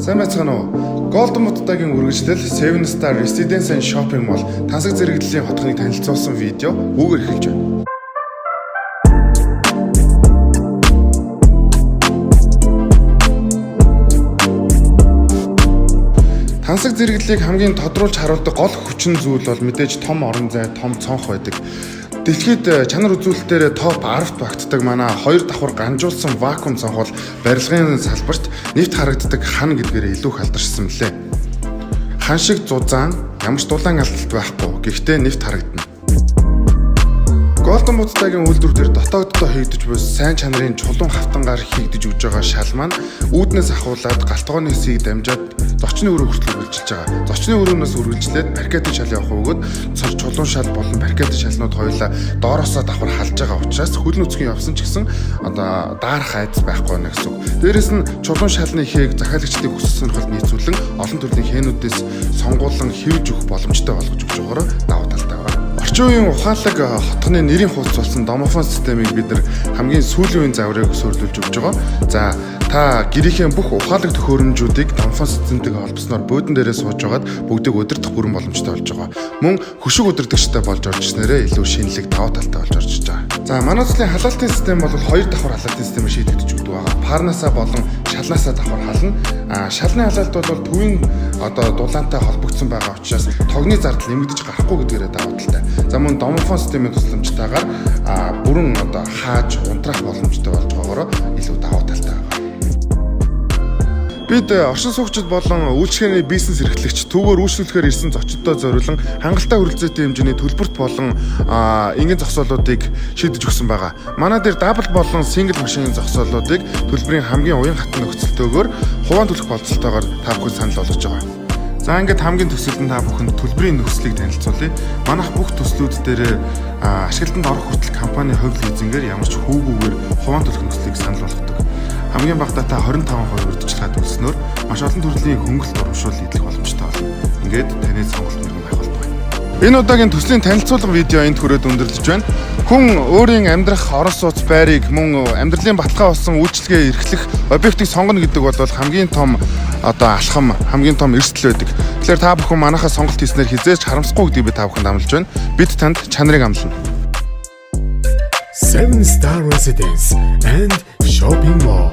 Сайн байцгаана уу? Golden Mutdaгийн үргэлжлэл 7 Star Residence and Shopping Mall тансаг зэрэгдлийн хотхоныг танилцуулсан видео үүгээр эхэлж байна. Тансаг зэрэглэлийг хамгийн тодруулж харуулдаг гол хүчин зүйл бол мэдээж том орон зай, том цонх байдаг. Дэлхийд чанар үзүүлэлтээр топ 10-т багтдаг манай 2 давхар ганжуулсан вакуум цонх бол барилгын салбарт нэвт харагддаг хан гэдгээр илүү их алдаршсан мөлий. Хан шиг зузаан ямар ч дулаан алдалт байхгүй. Гэхдээ нэвт харагдана. Golden Mutdaгийн үйлдвэр дээр дотооддоо хийгдэж буй сайн чанарын чулуун хавтангаар хийгдэж өгж байгаа шал маань үүднээс ахуулаад галтгооны хэсгийг дамжаад зочны өрөө хүртэл үргэлжилж байгаа. Зочны өрөөнөөс үргэлжлээд паркет шал явах өгөөд чулуун шал болон паркет шалнууд хоёулаа доороосоо давхар халж байгаа учраас хөл нүцгэн явсан ч гэсэн одоо даарах айдас байхгүй байна гэсэн үг. Дээрээс нь чулуун шалны хээг захиалагчдыг хүссэн сонирхолд нийцүүлэн олон төрлийн хээнүүдээс сонгуулан хэвж өгөх боломжтой болгож өгч байгаараа давуу талтай байна. Орчин үеийн ухаалаг хотхны нэрийн хуудас болсон домофон системийг бид нар хамгийн сүүлийн үеийн заврыг суурилуулж өгч байгаа. За та гэрийнхээ бүх ухаалаг төхөөрөмжүүдийг домофон системтэйг холбосноор буудан дээрээ сууж байгаад бүгдийг удирдах бүрэн боломжтой болж байгаа. Мөн хөшиг удирдагчтай болж орж ирснээрээ илүү шинэлэг давуу талтай болж орж иж байгаа. За манай улсын халаалтын систем бол 2 давхар халаалтын системээр шийдэгдэж өгдөг байгаа. Парнасаа болон шалнаасаа давхар хална. Шалны халаалт бол төвийн одоо дулаантай холбогдсон байгаа учраас тогны зардал нэмэгдэж гарахгүй гэдгээрээ давуу талтай. За мөн домофон системийн тусламжтайгаар бүрэн одоо хааж унтраах боломжтой болж байгаагаар илүү давуу талтай байна. Бид оршин суугчид болон үйлчлэгээний бизнес эрхлэгч түүгээр үйлчлүүлэхээр ирсэн зочдтой зориулан хангалттай хүрэлцээтэй хэмжээний төлбөрт болон энгийн зогсоолуудыг шийдэж өгсөн байгаа. Манай дээр дабл болон сингл машины зогсоолуудыг төлбөрийн хамгийн уян хатан нөхцөлтөөр хуваан төлөх болцолтойгоор та бүхэн санал болгож байгаа. За ингээд хамгийн төсөлд та бүхэнд төлбөрийн нөхцөлийг танилцуулъя. Манайх бүх төслүүд дээр ашиглалтанд орох хүртэл компани хувь лизингээр ямар ч хүүгүүгээр хуваан төлөх нөхцөлийг санал болгодог. Хамгийн багадаа та 25% урьдчилгаад үлснээр маш олон төрлийн хөнгөлөлт урамшуул идэх боломжтой болно. Ингээд таны сонголт мөрөн байх болтугай. Энэ удаагийн төслийн танилцуулга видео энд хүрээд өндөрлөж байна. Хүн өөрийн амьдрах орон сууц байрыг мөн амьдралын баталгаа болсон үйлчлэгээ эрхлэх объектыг сонгоно гэдэг бол хамгийн том одоо алхам, хамгийн том эрсдэл байдаг. Тэгэхээр та бүхэн манайхаа сонголт хийснээр хизээч харамсахгүй гэдгийг би та бүхэнд амлаж байна. Бид танд чанарыг амлана. 7 Star Residence and Shopping Mall.